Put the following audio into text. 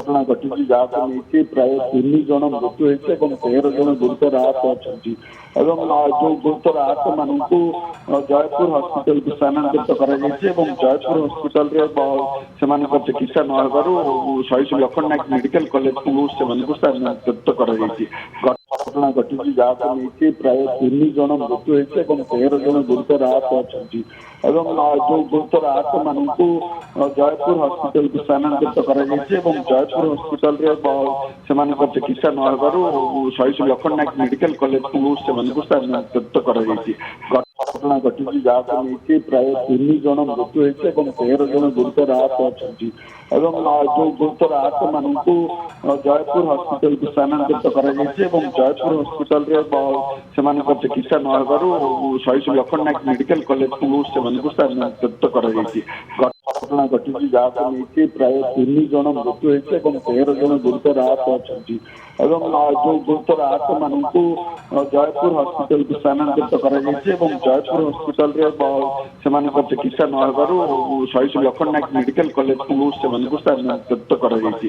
ଘଟଣା ଘଟିଛି ଯାହାକୁ ନେଇକି ପ୍ରାୟ 3 ଜଣ ମୃତ୍ୟୁ ହୋଇଛି ଏବଂ 13 ଜଣ ଗୁରୁତର ଆହତ ଅଛନ୍ତି ଏବଂ ଯେଉଁ ଗୁରୁତର ଆହତ ମାନଙ୍କୁ ଜୟପୁର ହସ୍ପିଟାଲକୁ ସ୍ଥାନାନ୍ତରିତ କରାଯାଇଛି ଏବଂ ଜୟପୁର ହସ୍ପିଟାଲରେ ସେମାନଙ୍କ ଚିକିତ୍ସା ନ ହେବାରୁ ଶହୀଦ ଲକ୍ଷ୍ମଣ ନାୟକ ମେଡିକାଲ କଲେଜକୁ ସେମାନଙ୍କୁ ସ୍ଥାନାନ୍ତରିତ କରାଯାଇଛି। ଘଟଣା ଘଟିଛି ଯାହାକୁ ନେଇକି ପ୍ରାୟ 3 ଜଣ ମୃତ୍ୟୁ ହୋଇଛି ଏବଂ 13 ଜଣ ଗୁରୁତର ଆହତ ଅଛନ୍ତି ଏବଂ ଯେଉଁ ଗୁରୁତର ଆହତ ମାନଙ୍କୁ ଜୟପୁର ହସ୍ପିଟାଲକୁ ସ୍ଥାନାନ୍ତରିତ କରାଯାଇଛି ଏବଂ ଜୟପୁର ହସ୍ପିଟାଲରେ ସେମାନଙ୍କ ଚିକିତ୍ସା ନ ହେବାରୁ ଶହୀଦ ଲକ୍ଷ୍ମଣ ନାୟକ ମେଡିକାଲ କଲେଜକୁ ସେମାନଙ୍କୁ ସ୍ଥାନାନ୍ତରିତ କରାଯାଇଛି। ଘଟଣା ଘଟିଛି ଯାହାକୁ ନେଇକି ପ୍ରାୟ 3 ଜଣ ମୃତ୍ୟୁ ହୋଇଛି ଏବଂ 13 ଜଣ ଗୁରୁତର ଆହତ ଅଛନ୍ତି ଏବଂ ଯେଉଁ ଗୁରୁତର ଆହତ ମାନଙ୍କୁ ଜୟପୁର ହସ୍ପିଟାଲକୁ ସ୍ଥାନାନ୍ତରିତ କରାଯାଇଛି ଏବଂ ଜୟପୁର ହସ୍ପିଟାଲରେ ସେମାନଙ୍କ ଚିକିତ୍ସା ନ ହେବାରୁ ଶହୀଦ ଲକ୍ଷ୍ମଣ ନାୟକ ମେଡିକାଲ କଲେଜକୁ ସେମାନଙ୍କୁ ସ୍ଥାନାନ୍ତରିତ କରାଯାଇଛି। ଘଟଣା ଘଟିଛି ଯାହାକୁ ନେଇକି ପ୍ରାୟ 3 ଜଣ ମୃତ୍ୟୁ ହୋଇଛି ଏବଂ 13 ଜଣ ଗୁରୁତର ଆହତ ଅଛନ୍ତି ଏବଂ ଯେଉଁ ଗୁରୁତର ଆହତ ମାନଙ୍କୁ ଜୟପୁର ହସ୍ପିଟାଲକୁ ସ୍ଥାନାନ୍ତରିତ କରାଯାଇଛି ଏବଂ ଜୟପୁର ହସ୍ପିଟାଲରେ ସେମାନଙ୍କ ଚିକିତ୍ସା ନ ହେବାରୁ ଶହୀଦ ଲକ୍ଷ୍ମଣ ନାୟକ ମେଡିକାଲ କଲେଜକୁ ସେମାନଙ୍କୁ ସ୍ଥାନାନ୍ତରିତ କରାଯାଇଛି।